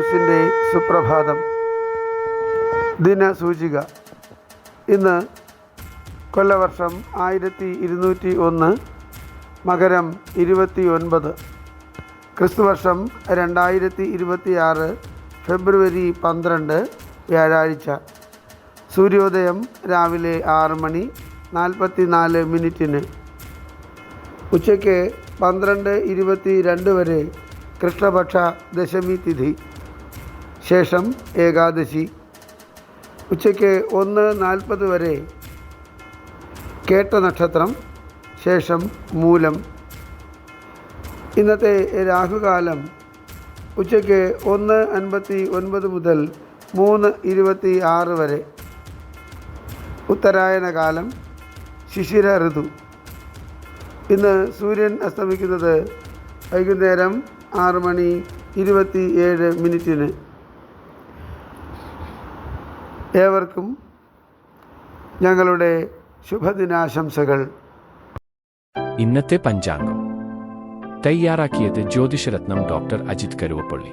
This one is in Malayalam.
ന്യൂസിൻ്റെ സുപ്രഭാതം. ദിനസൂചിക. ഇന്ന് കൊല്ലവർഷം 1201, മകരം 29, ക്രിസ്തുവർഷം 2026, ഫെബ്രുവരി 12, വ്യാഴാഴ്ച. സൂര്യോദയം രാവിലെ 6:44 ഉച്ചയ്ക്ക് 12:22 വരെ കൃഷ്ണപക്ഷ ദശമി തിഥി, ശേഷം ഏകാദശി. ഉച്ചയ്ക്ക് 1:40 വരെ കേട്ട നക്ഷത്രം, ശേഷം മൂലം. ഇന്നത്തെ രാഹുകാലം ഉച്ചയ്ക്ക് 1:59 മുതൽ 3:26 വരെ. ഉത്തരായന കാലം, ശിശിര ഋതു. ഇന്ന് സൂര്യൻ അസ്തമിക്കുന്നത് വൈകുന്നേരം 6:27. ഏവർക്കും ഞങ്ങളുടെ ശുഭദിനാശംസകൾ. ഇന്നത്തെ പഞ്ചാംഗം തയ്യാറാക്കിയത് ജ്യോതിഷരത്നം ഡോക്ടർ അജിത് കരുവപ്പള്ളി.